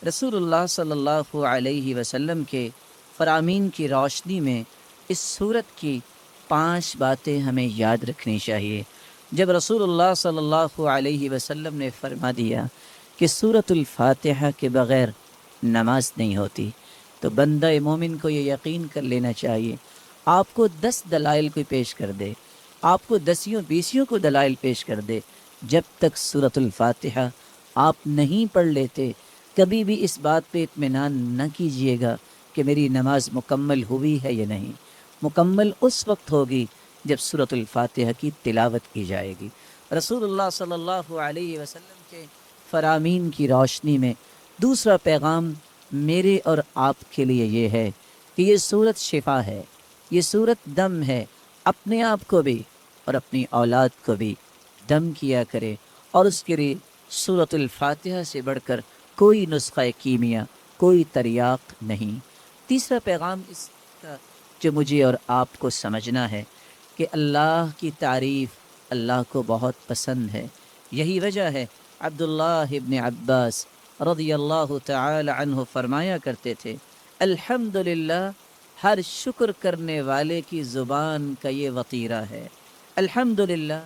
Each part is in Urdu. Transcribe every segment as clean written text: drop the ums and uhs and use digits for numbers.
رسول اللہ صلی اللہ علیہ وسلم کے فرامین کی روشنی میں اس صورت کی 5 باتیں ہمیں یاد رکھنی چاہیے۔ جب رسول اللہ صلی اللہ علیہ وسلم نے فرما دیا کہ سورۃ الفاتحہ کے بغیر نماز نہیں ہوتی، تو بندہ مومن کو یہ یقین کر لینا چاہیے، آپ کو 10 دلائل کوئی پیش کر دے، آپ کو 10 کو دلائل پیش کر دے، جب تک سورۃ الفاتحہ آپ نہیں پڑھ لیتے کبھی بھی اس بات پہ اطمینان نہ کیجیے گا کہ میری نماز مکمل ہوئی ہے یا نہیں۔ مکمل اس وقت ہوگی جب سورۃ الفاتحہ کی تلاوت کی جائے گی۔ رسول اللہ صلی اللہ علیہ وسلم کے فرامین کی روشنی میں دوسرا پیغام میرے اور آپ کے لیے یہ ہے کہ یہ سورت شفا ہے، یہ سورت دم ہے۔ اپنے آپ کو بھی اور اپنی اولاد کو بھی دم کیا کرے، اور اس کے لیے سورۃ الفاتحہ سے بڑھ کر کوئی نسخہ کیمیا، کوئی تریاق نہیں۔ تیسرا پیغام اس کا جو مجھے اور آپ کو سمجھنا ہے کہ اللہ کی تعریف اللہ کو بہت پسند ہے۔ یہی وجہ ہے عبداللہ ابن عباس رضی اللہ تعالی عنہ فرمایا کرتے تھے، الحمدللہ ہر شکر کرنے والے کی زبان کا یہ وطیرہ ہے۔ الحمدللہ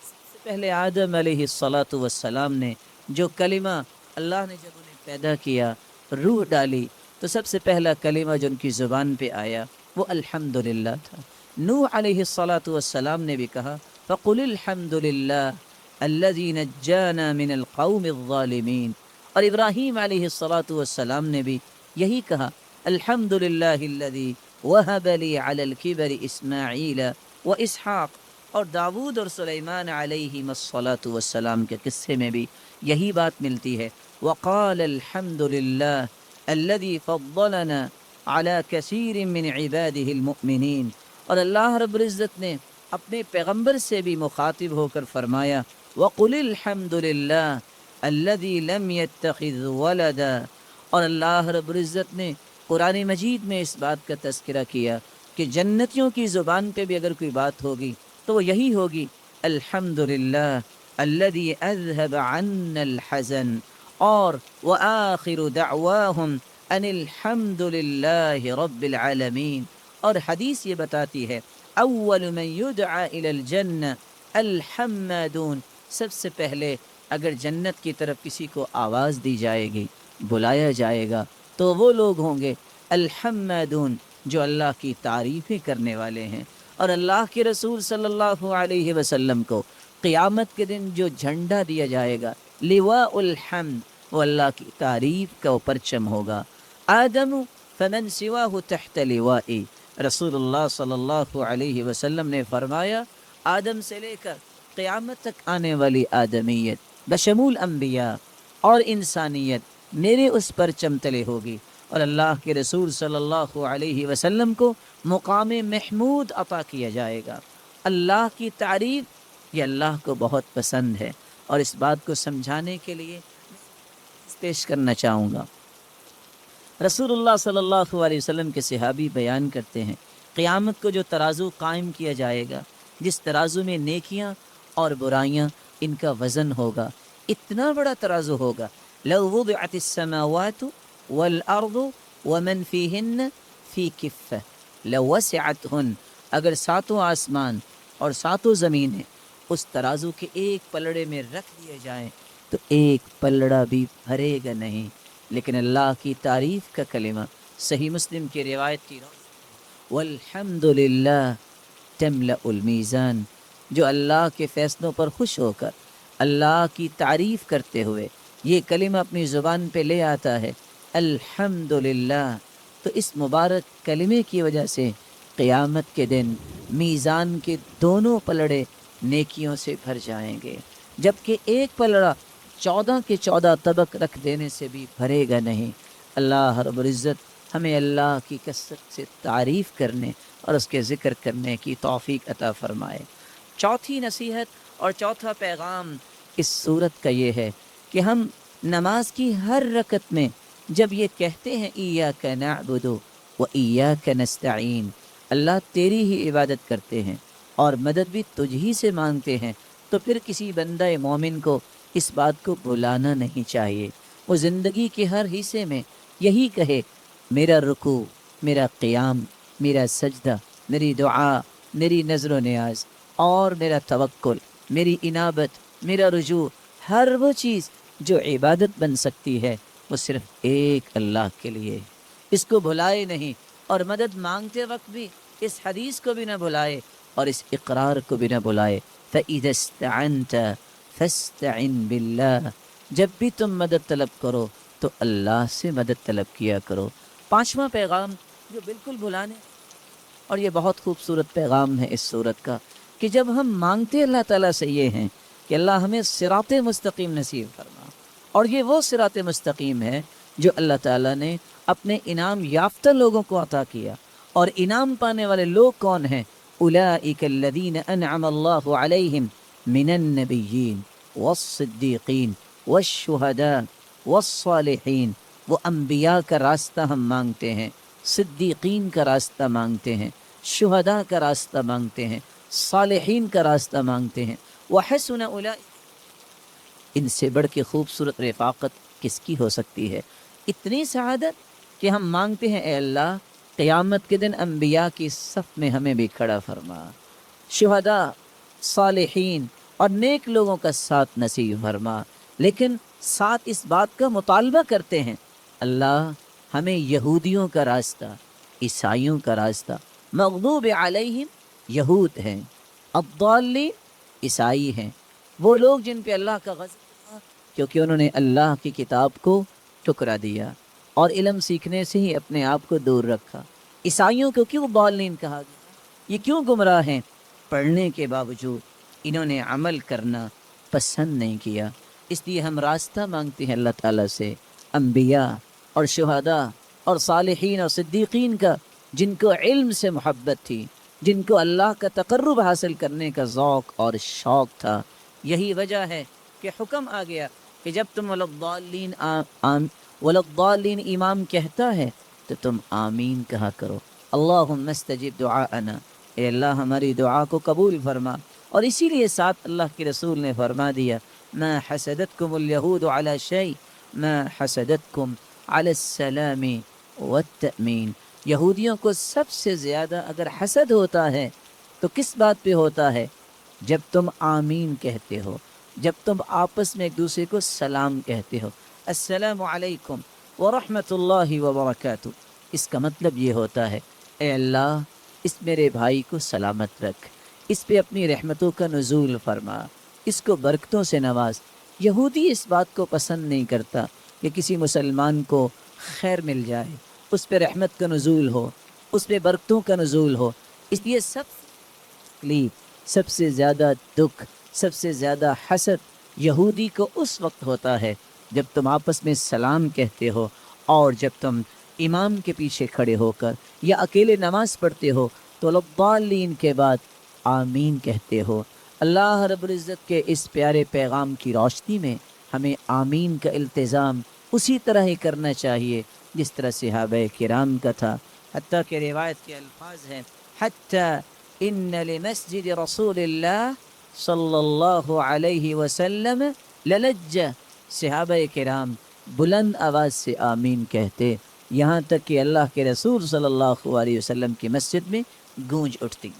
سب سے پہلے آدم علیہ السلام نے جو کلمہ اللہ نے جب انہیں پیدا کیا، روح ڈالی، تو سب سے پہلا کلمہ جو ان کی زبان پہ آیا وہ الحمدللہ تھا۔ نوح علیہ السلام نے بھی کہا فَقُلِ الْحَمْدُ لِلَّهِ الَّذِي نَجَّانَا مِنَ الْقَوْمِ الظَّالِمِينَ، اور ابراہیم علیہ السلام نے بھی یہی کہا الحمدللہ الذی وَهَبَ لِي عَلَى الْكِبَرِ إِسْمَاعِيلَ وَإِسْحَاقَ، اور داود اور سلیمان علیہ السلام کے قصے میں بھی یہی بات ملتی ہے، وقال الحمد للہ الذي فضلنا على كثير من عباده المؤمنین، اور اللہ رب العزت نے اپنے پیغمبر سے بھی مخاطب ہو کر فرمایا وقل الحمد للہ الذي لم يتخذ ولدا، اور اللہ رب العزت نے قرآن مجید میں اس بات کا تذکرہ کیا کہ جنتیوں کی زبان پہ بھی اگر کوئی بات ہوگی تو وہ یہی ہوگی الحمدللہ الذی اذهب عنا الحزن، اور وآخر دعواہم ان الحمدللہ رب العالمین، اور حدیث یہ بتاتی ہے اول من یدعى الى الجنہ الحمادون، سب سے پہلے اگر جنت کی طرف کسی کو آواز دی جائے گی، بلایا جائے گا، تو وہ لوگ ہوں گے الحمادون جو اللہ کی تعریفیں کرنے والے ہیں۔ اور اللہ کے رسول صلی اللہ علیہ وسلم کو قیامت کے دن جو جھنڈا دیا جائے گا لواء الحمد، وہ اللہ کی تعریف کا پرچم ہوگا۔ آدم فمن سواہ تحت لوائی، رسول اللہ صلی اللہ علیہ وسلم نے فرمایا آدم سے لے کر قیامت تک آنے والی آدمیت بشمول انبیاء اور انسانیت میرے اس پرچم تلے ہوگی، اور اللہ کے رسول صلی اللہ علیہ وسلم کو مقام محمود عطا کیا جائے گا۔ اللہ کی تعریف یہ اللہ کو بہت پسند ہے، اور اس بات کو سمجھانے کے لیے پیش کرنا چاہوں گا۔ رسول اللہ صلی اللہ علیہ وسلم کے صحابی بیان کرتے ہیں قیامت کو جو ترازو قائم کیا جائے گا، جس ترازو میں نیکیاں اور برائیاں ان کا وزن ہوگا، اتنا بڑا ترازو ہوگا، لو وضعت السماوات والارض ومن فیہن فی کفہ لوسعتہن، اگر 7 آسمان اور 7 زمینیں اس ترازو کے ایک پلڑے میں رکھ دیے جائیں تو ایک پلڑا بھی بھرے گا نہیں۔ لیکن اللہ کی تعریف کا کلمہ صحیح مسلم کی روایت کی والحمد للہ تملأ المیزان، جو اللہ کے فیصلوں پر خوش ہو کر اللہ کی تعریف کرتے ہوئے یہ کلمہ اپنی زبان پہ لے آتا ہے الحمد للہ، تو اس مبارک کلمے کی وجہ سے قیامت کے دن میزان کے دونوں پلڑے نیکیوں سے بھر جائیں گے، جبکہ ایک پلڑا 14 کے 14 طبق رکھ دینے سے بھی بھرے گا نہیں۔ اللہ رب العزت ہمیں اللہ کی کثرت سے تعریف کرنے اور اس کے ذکر کرنے کی توفیق عطا فرمائے۔ چوتھی نصیحت اور چوتھا پیغام اس صورت کا یہ ہے کہ ہم نماز کی ہر رکعت میں جب یہ کہتے ہیں ایاک نعبد و ایاک نستعین، اللہ تیری ہی عبادت کرتے ہیں اور مدد بھی تجھ ہی سے مانگتے ہیں، تو پھر کسی بندہ مومن کو اس بات کو بھلانا نہیں چاہیے۔ وہ زندگی کے ہر حصے میں یہی کہے، میرا رکوع، میرا قیام، میرا سجدہ، میری دعا، میری نظر و نیاز اور میرا توکل، میری انابت، میرا رجوع، ہر وہ چیز جو عبادت بن سکتی ہے وہ صرف ایک اللہ کے لیے۔ اس کو بھلائے نہیں، اور مدد مانگتے وقت بھی اس حدیث کو بھی نہ بھلائے اور اس اقرار کو بھی نہ بھلائے، فَإِذَا اسْتَعَنْتَ فَاسْتَعِنْ بِاللَّهِ، جب بھی تم مدد طلب کرو تو اللہ سے مدد طلب کیا کرو۔ پانچواں پیغام جو بالکل بھلانے، اور یہ بہت خوبصورت پیغام ہے اس صورت کا، کہ جب ہم مانگتے اللہ تعالیٰ سے یہ ہیں کہ اللہ ہمیں صراط مستقیم نصیب فرما، اور یہ وہ صراط مستقیم ہے جو اللہ تعالیٰ نے اپنے انعام یافتہ لوگوں کو عطا کیا، اور انعام پانے والے لوگ کون ہیں؟ اولئک الذین انعم اللہ علیہم من النبیین والصدیقین والشہداء والصالحین۔ وہ انبیاء کا راستہ ہم مانگتے ہیں، صدیقین کا راستہ مانگتے ہیں، شہداء کا راستہ مانگتے ہیں، صالحین کا راستہ مانگتے ہیں۔ وحسن اولئک، ان سے بڑھ کے خوبصورت رفاقت کس کی ہو سکتی ہے؟ اتنی سعادت کہ ہم مانگتے ہیں، اے اللہ قیامت کے دن انبیاء کی صف میں ہمیں بھی کھڑا فرما، شہداء، صالحین اور نیک لوگوں کا ساتھ نصیب فرما، لیکن ساتھ اس بات کا مطالبہ کرتے ہیں، اللہ ہمیں یہودیوں کا راستہ، عیسائیوں کا راستہ، مغضوب علیہم یہود ہیں، الضالین عیسائی ہیں، وہ لوگ جن پہ اللہ کا غضب تھا کیونکہ انہوں نے اللہ کی کتاب کو ٹکرا دیا اور علم سیکھنے سے ہی اپنے آپ کو دور رکھا۔ عیسائیوں کو کیوں ضالین کہا گیا؟ یہ کیوں گمراہ ہیں؟ پڑھنے کے باوجود انہوں نے عمل کرنا پسند نہیں کیا۔ اس لیے ہم راستہ مانگتے ہیں اللہ تعالیٰ سے، انبیاء اور شہداء اور صالحین اور صدیقین کا، جن کو علم سے محبت تھی، جن کو اللہ کا تقرب حاصل کرنے کا ذوق اور شوق تھا۔ یہی وجہ ہے کہ حکم آ گیا کہ جب تم ولضالین امام کہتا ہے تو تم آمین کہا کرو، اللہم استجب دعاءنا، اے اللہ ہماری دعا کو قبول فرما۔ اور اسی لیے ساتھ اللہ کے رسول نے فرما دیا، ما حسدتکم الیہود علی شیء ما حسدتکم علی السلام والتأمین۔ یہودیوں کو سب سے زیادہ اگر حسد ہوتا ہے تو کس بات پہ ہوتا ہے؟ جب تم آمین کہتے ہو، جب تم آپس میں ایک دوسرے کو سلام کہتے ہو، السلام علیکم ورحمۃ اللہ وبرکاتہ۔ اس کا مطلب یہ ہوتا ہے، اے اللہ اس میرے بھائی کو سلامت رکھ، اس پہ اپنی رحمتوں کا نزول فرما، اس کو برکتوں سے نواز۔ یہودی اس بات کو پسند نہیں کرتا کہ کسی مسلمان کو خیر مل جائے، اس پہ رحمت کا نزول ہو، اس پہ برکتوں کا نزول ہو۔ اس لیے سب تکلیف، سب سے زیادہ دکھ، سب سے زیادہ حسد یہودی کو اس وقت ہوتا ہے جب تم آپس میں سلام کہتے ہو، اور جب تم امام کے پیچھے کھڑے ہو کر یا اکیلے نماز پڑھتے ہو تو الضالین کے بعد آمین کہتے ہو۔ اللہ رب العزت کے اس پیارے پیغام کی روشنی میں ہمیں آمین کا التزام اسی طرح ہی کرنا چاہیے جس طرح صحابہ کرام کا تھا۔ حتیٰ کہ روایت کے الفاظ ہیں، حتیٰ ان لمسجد رسول اللہ صلی اللہ علیہ وسلم للجہ، صحابہ کرام بلند آواز سے آمین کہتے، یہاں تک کہ اللہ کے رسول صلی اللہ علیہ وسلم کی مسجد میں گونج اٹھتی۔